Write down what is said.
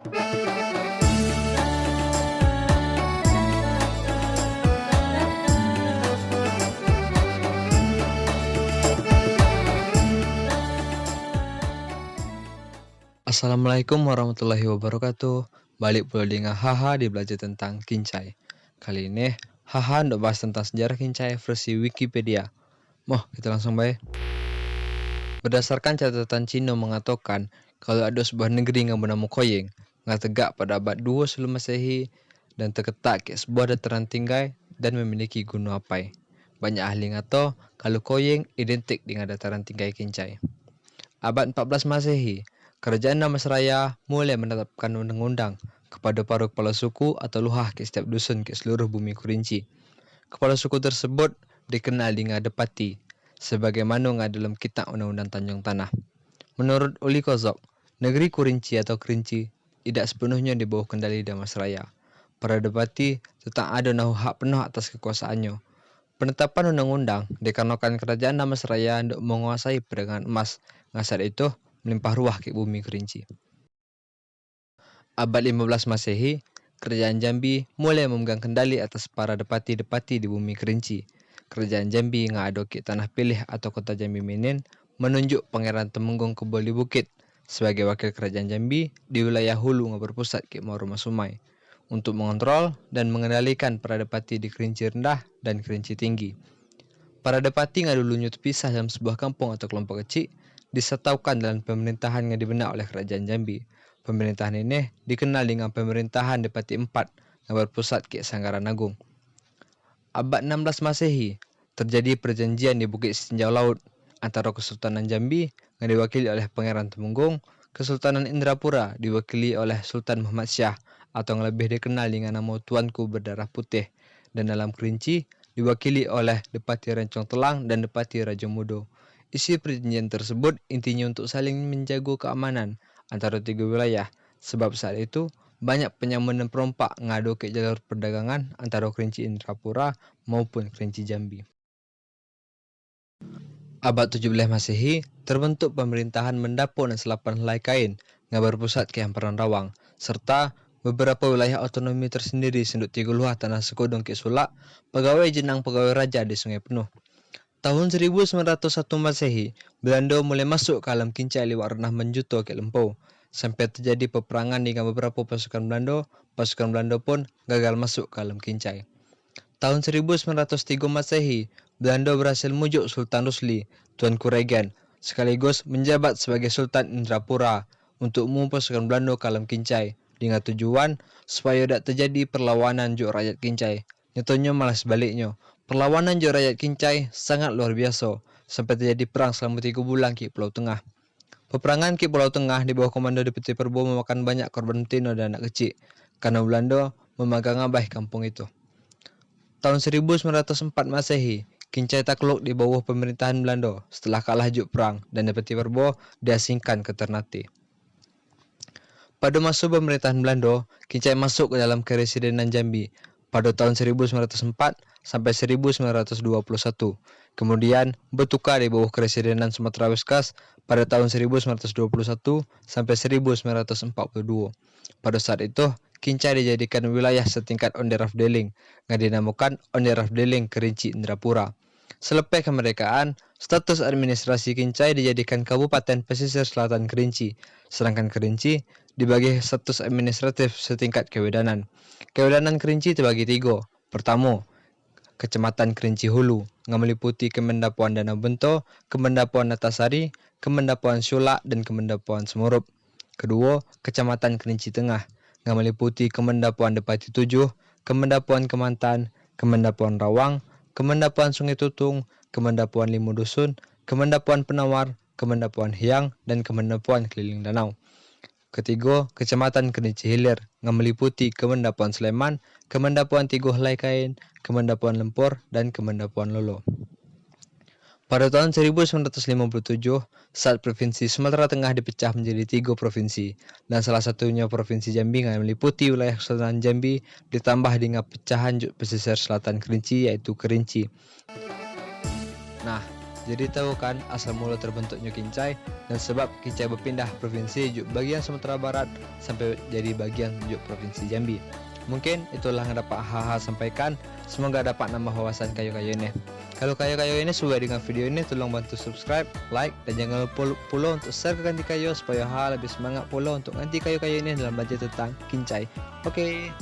Assalamualaikum warahmatullahi wabarakatuh. Balik pula dengan Haha di belajar tentang kincai. Kali ini Haha untuk bahas tentang sejarah kincai versi Wikipedia. Kita langsung baik. Berdasarkan catatan Cina mengatakan kalau ada sebuah negeri yang bernama Koying, yang tegak pada abad 2 sebelum Masehi dan terletak di sebuah dataran tinggi dan memiliki gunung apai. Banyak ahli ngata kalau Koying identik dengan dataran tinggi kincai. Abad 14 Masehi, Kerajaan Damastraya mulai menetapkan undang-undang kepada para kepala suku atau luhah ke setiap dusun ke seluruh bumi Kurinci. Kepala suku tersebut dikenal dengan Adipati, sebagaimana dalam kitab Undang-Undang Tanjung Tanah. Menurut Uli Kozok, negeri Kurinci atau Kerinci tidak sepenuhnya di bawah kendali Damastraya. Para Adipati tetap ada hak penuh atas kekuasaannya. Penetapan undang-undang dikarenakan kerajaan Damastraya untuk menguasai perdagangan emas yang saat itu melimpah ruah ke bumi Kerinci. Abad 15 Masehi, Kerajaan Jambi mulai memegang kendali atas para depati-depati di bumi Kerinci. Kerajaan Jambi yang ada ke tanah pilih atau kota Jambi Menen menunjuk Pangeran Temenggung Keboli Bukit sebagai wakil kerajaan Jambi di wilayah hulu yang berpusat ke Maruma Sumai untuk mengontrol dan mengendalikan para depati di Kerinci Rendah dan Kerinci Tinggi. Para depati yang dulunya terpisah dalam sebuah kampung atau kelompok kecil disatukan dalam pemerintahan yang dibenak oleh Kerajaan Jambi. Pemerintahan ini dikenal dengan Pemerintahan Depati 4 yang berpusat ke Sanggaran Agung. Abad 16 Masehi, terjadi perjanjian di Bukit Tinjau Laut antara Kesultanan Jambi yang diwakili oleh Pangeran Temenggung, Kesultanan Indrapura diwakili oleh Sultan Muhammad Syah atau yang lebih dikenal dengan nama Tuanku Berdarah Putih, dan dalam Kerinci diwakili oleh Depati Rencong Telang dan Depati Raja Mudo. Isi perjanjian tersebut intinya untuk saling menjaga keamanan antara tiga wilayah, sebab saat itu banyak penyamun dan perompak ngadu ke jalur perdagangan antara Kerinci Indrapura maupun Kerinci Jambi. Abad 17 Masehi, terbentuk pemerintahan Mendapo dan Selapan Helai Kain yang berpusat ke Hamparan Rawang, serta beberapa wilayah otonomi tersendiri senduk tiga luah tanah Sekudung ke Sulak, pegawai jenang pegawai raja di Sungai Penuh. Tahun 1901 Masehi, Belanda mulai masuk ke alam kincai lewat renah menjuto ke Lempau. Sampai terjadi peperangan dengan beberapa pasukan Belanda pun gagal masuk ke alam kincai. Tahun 1903 Masehi, Belanda berhasil mujuk Sultan Rusli, Tuanku Regen, sekaligus menjabat sebagai Sultan Indrapura untuk mengumum pasukan Belanda ke alam kincai dengan tujuan supaya tidak terjadi perlawanan juk rakyat kincai. Nyatanya malah sebaliknya. Perlawanan juk rakyat kincai sangat luar biasa, sampai terjadi perang selama 3 bulan di Pulau Tengah. Peperangan di Pulau Tengah di bawah komando Depati Perbo memakan banyak korban betina dan anak kecil, karena Belanda memegang abah kampung itu. Tahun 1904 Masehi, Kincai takluk di bawah pemerintahan Belanda setelah kalah juk perang dan Depati Perbo diasingkan ke Ternate. Pada masa pemerintahan Belanda, Kincai masuk ke dalam Kepresidenan Jambi pada tahun 1904 sampai 1921. Kemudian bertukar di bawah Kepresidenan Sumatera Weskas pada tahun 1921 sampai 1942. Pada saat itu, Kincai dijadikan wilayah setingkat Onderafdeling yang dinamakan Onderafdeling Kerinci Indrapura. Selepas kemerdekaan, status administrasi Kincai dijadikan Kabupaten Pesisir Selatan Kerinci, sedangkan Kerinci dibagi status administratif setingkat Kewedanan. Kewedanan Kerinci terbagi 3. Pertama, Kecamatan Kerinci Hulu yang meliputi Kemendapuan Danau Bento, Kemendapuan Natasari, Kemendapuan Sulak, dan Kemendapuan Semurup. Kedua, Kecamatan Kerinci Tengah yang meliputi Kemendapuan Depati 7, Kemendapuan Kemantan, Kemendapuan Rawang, Kemendapuan Sungai Tutung, Kemendapuan Limu Dusun, Kemendapuan Penawar, Kemendapuan Hyang, dan Kemendapuan Keliling Danau. Ketiga, Kecamatan Kerinci Hilir yang meliputi Kemendapuan Sleman, Kemendapuan Tigo Helai Kain, Kemendapuan Lempur, dan Kemendapuan Lolo. Pada tahun 1957, saat Provinsi Sumatera Tengah dipecah menjadi 3 provinsi, dan salah satunya Provinsi Jambi yang meliputi wilayah Kesultanan Jambi ditambah dengan pecahan pesisir selatan Kerinci yaitu Kerinci. Nah, Jadi tahu kan asal mula terbentuknya Kincai dan sebab Kincai berpindah provinsi juk bagian Sumatera Barat sampai jadi bagian juk provinsi Jambi. Mungkin itulah yang dapat hal-hal sampaikan. Semoga dapat nambah wawasan kayu-kayu ini. Kalau kayu-kayu ini suka dengan video ini, tolong bantu subscribe, like, dan jangan lupa follow untuk share ke ganti kayu supaya hal lebih semangat follow untuk ganti kayu-kayu ini dalam belajar tentang Kincai. Oke.